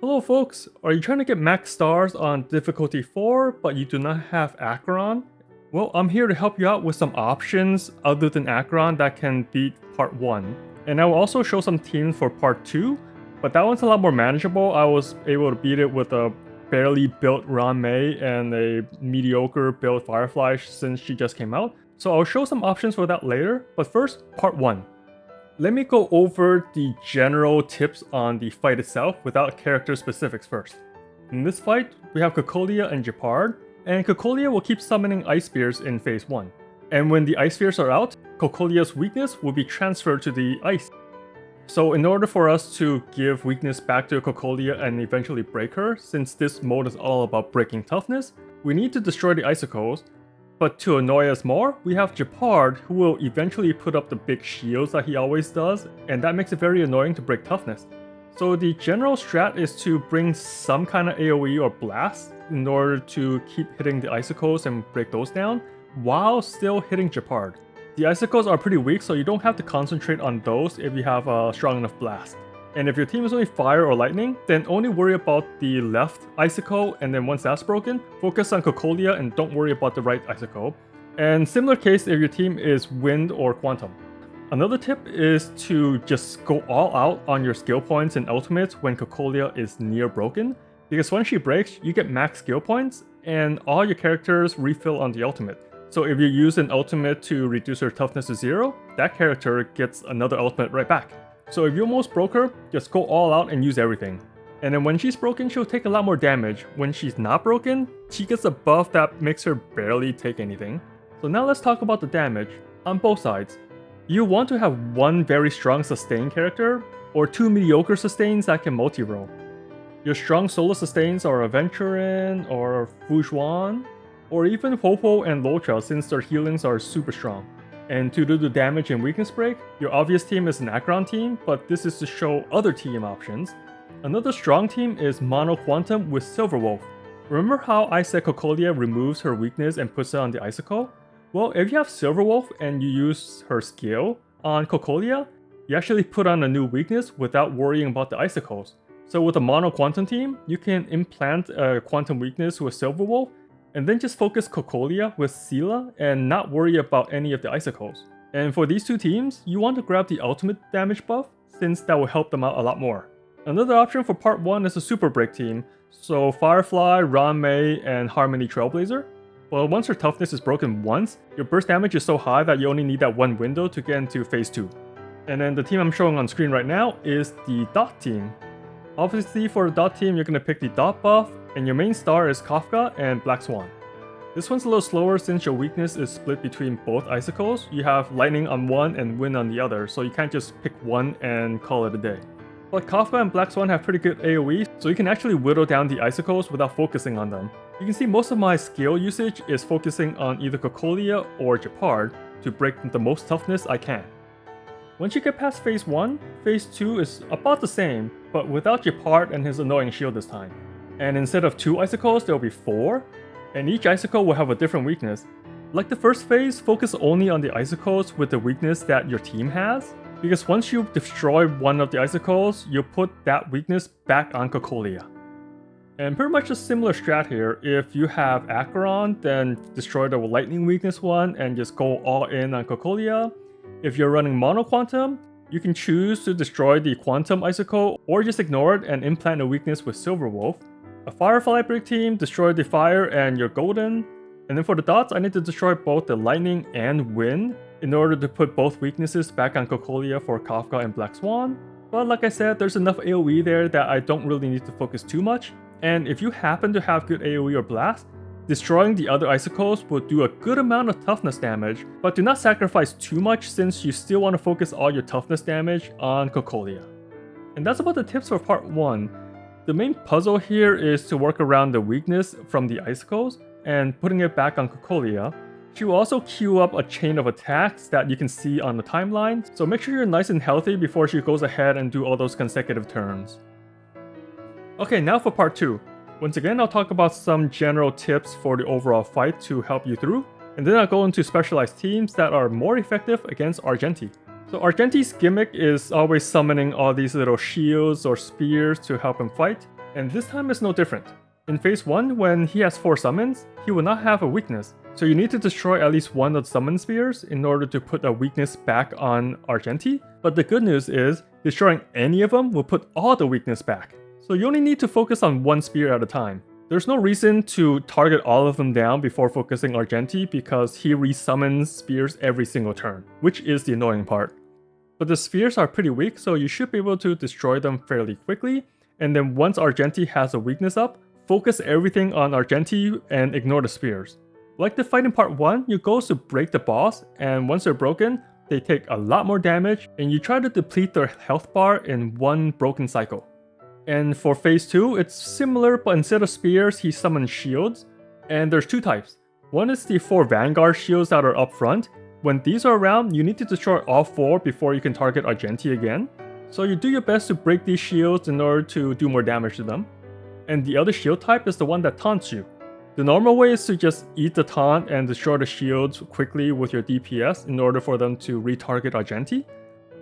Hello folks, are you trying to get max stars on difficulty 4 but you do not have Acheron? Well, I'm here to help you out with some options other than Acheron that can beat part 1. And I will also show some teams for part 2, but that one's a lot more manageable. I was able to beat it with a barely built Ranmei and a mediocre built Firefly since she just came out. So I'll show some options for that later, but first, part 1. Let me go over the general tips on the fight itself without character specifics first. In this fight, we have Cocolia and Gepard, and Cocolia will keep summoning Ice Spears in phase 1. And when the Ice Spears are out, Cocolia's weakness will be transferred to the ice. So in order for us to give weakness back to Cocolia and eventually break her, since this mode is all about breaking toughness, we need to destroy the icicles. But to annoy us more, we have Gepard, who will eventually put up the big shields that he always does, and that makes it very annoying to break toughness. So the general strat is to bring some kind of AoE or blast in order to keep hitting the icicles and break those down, while still hitting Gepard. The icicles are pretty weak, so you don't have to concentrate on those if you have a strong enough blast. And if your team is only fire or lightning, then only worry about the left icicle, and then once that's broken, focus on Cocolia and don't worry about the right icicle. And similar case if your team is wind or quantum. Another tip is to just go all out on your skill points and ultimates when Cocolia is near broken, because when she breaks, you get max skill points, and all your characters refill on the ultimate. So if you use an ultimate to reduce her toughness to 0, that character gets another ultimate right back. So if you almost broke her, just go all out and use everything. And then when she's broken, she'll take a lot more damage. When she's not broken, she gets a buff that makes her barely take anything. So now let's talk about the damage on both sides. You want to have one very strong sustain character, or two mediocre sustains that can multi-roll. Your strong solo sustains are Aventurin or Fujuan, or even Popo and Locha since their healings are super strong. And to do the damage and weakness break, your obvious team is an Acheron team, but this is to show other team options. Another strong team is Mono Quantum with Silverwolf. Remember how I said Cocolia removes her weakness and puts it on the icicle? Well, if you have Silverwolf and you use her skill on Cocolia, you actually put on a new weakness without worrying about the icicles. So with a Mono Quantum team, you can implant a quantum weakness with Silverwolf, and then just focus Cocolia with Sela and not worry about any of the icicles. And for these two teams, you want to grab the ultimate damage buff, since that will help them out a lot more. Another option for part 1 is a super break team, so Firefly, Ranmei, and Harmony Trailblazer. Well, once your toughness is broken once, your burst damage is so high that you only need that one window to get into phase 2. And then the team I'm showing on screen right now is the Dot team. Obviously for the Dot team, you're going to pick the Dot buff, and your main star is Kafka and Black Swan. This one's a little slower since your weakness is split between both icicles. You have lightning on one and wind on the other, so you can't just pick one and call it a day. But Kafka and Black Swan have pretty good AoE, so you can actually whittle down the icicles without focusing on them. You can see most of my skill usage is focusing on either Cocolia or Gepard to break the most toughness I can. Once you get past phase 1, phase 2 is about the same, but without Gepard and his annoying shield this time. And instead of 2 icicles, there will be 4, and each icicle will have a different weakness. Like the first phase, focus only on the icicles with the weakness that your team has, because once you destroy one of the icicles, you'll put that weakness back on Cocolia. And pretty much a similar strat here. If you have Acheron, then destroy the lightning weakness one and just go all in on Cocolia. If you're running Mono Quantum, you can choose to destroy the Quantum Icicle or just ignore it and implant a weakness with Silverwolf. A Firefly break team, destroy the fire and you're golden. And then for the dots, I need to destroy both the lightning and wind in order to put both weaknesses back on Cocolia for Kafka and Black Swan. But like I said, there's enough AoE there that I don't really need to focus too much. And if you happen to have good AoE or blast, destroying the other icicles will do a good amount of toughness damage, but do not sacrifice too much since you still want to focus all your toughness damage on Cocolia. And that's about the tips for part 1. The main puzzle here is to work around the weakness from the icicles and putting it back on Cocolia. She will also queue up a chain of attacks that you can see on the timeline, so make sure you're nice and healthy before she goes ahead and do all those consecutive turns. Okay, now for part 2. Once again, I'll talk about some general tips for the overall fight to help you through, and then I'll go into specialized teams that are more effective against Argenti. So Argenti's gimmick is always summoning all these little shields or spears to help him fight. And this time is no different. In phase 1, when he has 4 summons, he will not have a weakness, so you need to destroy at least one of the summon spheres in order to put a weakness back on Argenti, but the good news is, destroying any of them will put all the weakness back. So you only need to focus on one spear at a time. There's no reason to target all of them down before focusing Argenti because he resummons spears every single turn, which is the annoying part. But the spheres are pretty weak, so you should be able to destroy them fairly quickly, and then once Argenti has a weakness up, focus everything on Argenti and ignore the spears. Like the fight in part 1, your goal is to break the boss, and once they're broken, they take a lot more damage, and you try to deplete their health bar in one broken cycle. And for phase 2, it's similar, but instead of spears, he summons shields, and there's 2 types. One is the 4 Vanguard shields that are up front. When these are around, you need to destroy all 4 before you can target Argenti again. So you do your best to break these shields in order to do more damage to them. And the other shield type is the one that taunts you. The normal way is to just eat the taunt and destroy the shields quickly with your DPS in order for them to retarget Argenti.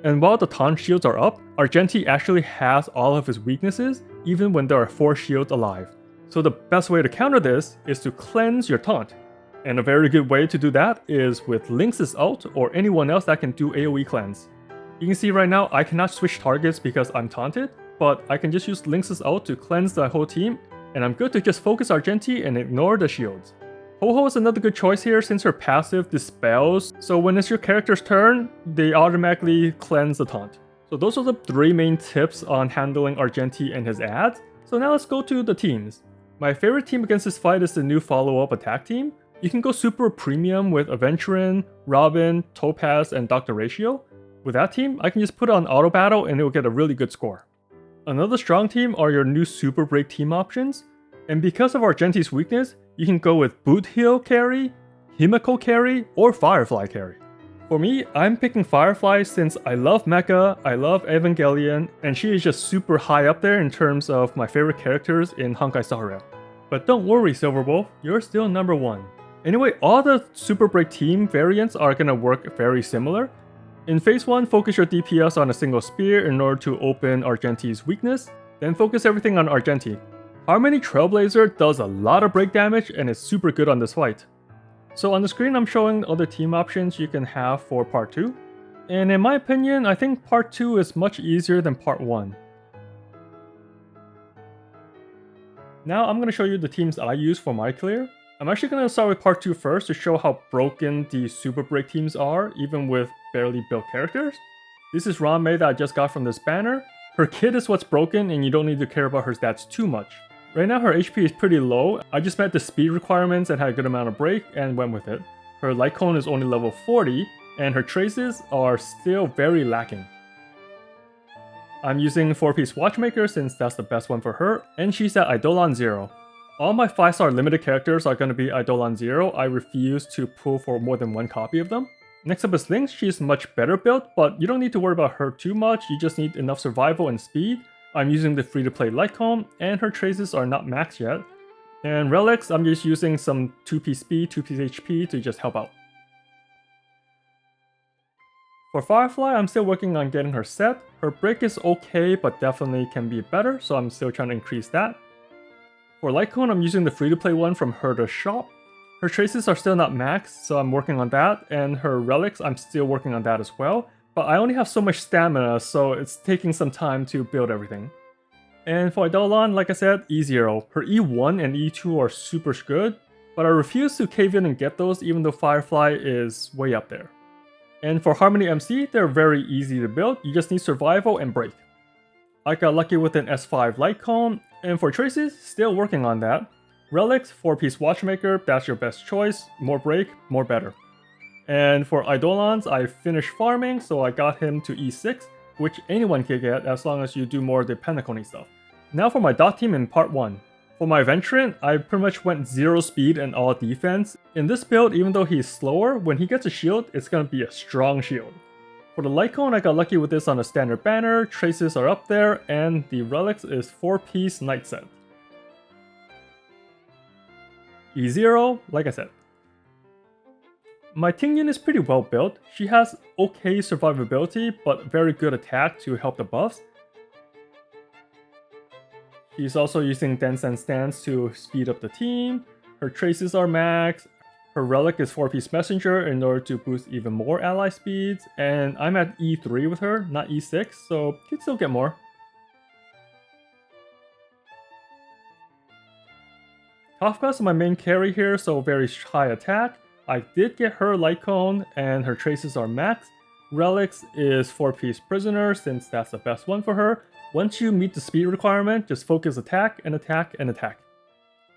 And while the taunt shields are up, Argenti actually has all of his weaknesses even when there are 4 shields alive. So the best way to counter this is to cleanse your taunt. And a very good way to do that is with Lynx's ult or anyone else that can do AoE cleanse. You can see right now I cannot switch targets because I'm taunted, but I can just use Lynx's ult to cleanse the whole team, and I'm good to just focus Argenti and ignore the shields. Ho-Ho is another good choice here since her passive dispels, so when it's your character's turn, they automatically cleanse the taunt. So those are the 3 main tips on handling Argenti and his ads. So now let's go to the teams. My favorite team against this fight is the new follow-up attack team. You can go super premium with Acheron, Robin, Topaz, and Dr. Ratio. With that team, I can just put it on auto battle and it will get a really good score. Another strong team are your new super break team options. And because of Argenti's weakness, you can go with Boot Heal carry, Himiko carry, or Firefly carry. For me, I'm picking Firefly since I love Mecha, I love Evangelion, and she is just super high up there in terms of my favorite characters in Honkai Star Rail. But don't worry, Silverwolf, you're still number 1. Anyway, all the Super Break team variants are gonna work very similar. In phase 1, focus your DPS on a single spear in order to open Argenti's weakness, then focus everything on Argenti. Harmony Trailblazer does a lot of break damage and is super good on this fight. So on the screen I'm showing other team options you can have for part 2. And in my opinion, I think part 2 is much easier than part 1. Now I'm going to show you the teams I use for my clear. I'm actually going to start with part 2 first to show how broken the Super Break teams are, even with barely built characters. This is Ranmei that I just got from this banner. Her kit is what's broken and you don't need to care about her stats too much. Right now her HP is pretty low. I just met the speed requirements and had a good amount of break and went with it. Her light cone is only level 40 and her traces are still very lacking. I'm using 4-piece Watchmaker since that's the best one for her, and she's at Eidolon 0. All my 5-star limited characters are going to be Eidolon 0. I refuse to pull for more than 1 copy of them. Next up is Lynx. She's much better built, but you don't need to worry about her too much. You just need enough survival and speed. I'm using the free-to-play light cone, and her traces are not maxed yet. And Relics, I'm just using some 2-piece speed, 2-piece HP to just help out. For Firefly, I'm still working on getting her set. Her break is okay, but definitely can be better, so I'm still trying to increase that. For Lightcone, I'm using the free-to-play one from Herder's shop. Her traces are still not maxed, so I'm working on that, and her relics, I'm still working on that as well. But I only have so much stamina, so it's taking some time to build everything. And for Eidolon, like I said, E0. Her E1 and E2 are super good, but I refuse to cave in and get those even though Firefly is way up there. And for Harmony MC, they're very easy to build, you just need survival and break. I got lucky with an S5 light cone, and for traces, still working on that. Relics, 4-piece Watchmaker, that's your best choice, more break, more better. And for Eidolons, I finished farming, so I got him to E6, which anyone can get as long as you do more of the Pentacony stuff. Now for my dot team in part 1. For my Venturant, I pretty much went 0 speed and all defense. In this build, even though he's slower, when he gets a shield, it's gonna be a strong shield. For the light cone, I got lucky with this on a standard banner, traces are up there, and the relics is 4-piece Night Set. E0, like I said. My Tingyun is pretty well built. She has okay survivability, but very good attack to help the buffs. She's also using Dance and Stance to speed up the team. Her traces are max. Her relic is 4-piece messenger in order to boost even more ally speeds. And I'm at E3 with her, not E6, so could still get more. Kafka's my main carry here, so very high attack. I did get her light cone and her traces are max. Relics is 4-piece prisoner since that's the best one for her. Once you meet the speed requirement, just focus attack and attack and attack.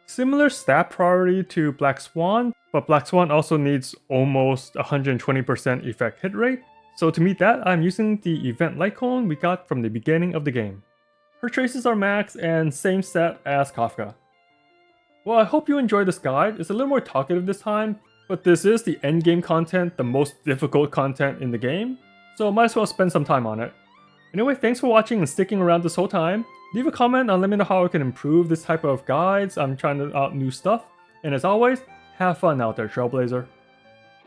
Similar stat priority to Black Swan, but Black Swan also needs almost 120% effect hit rate. So to meet that, I'm using the event light cone we got from the beginning of the game. Her traces are max and same set as Kafka. Well, I hope you enjoyed this guide. It's a little more talkative this time, but this is the endgame content, the most difficult content in the game, so might as well spend some time on it. Anyway, thanks for watching and sticking around this whole time. Leave a comment and let me know how I can improve this type of guides. I'm trying out new stuff. And as always, have fun out there, Trailblazer.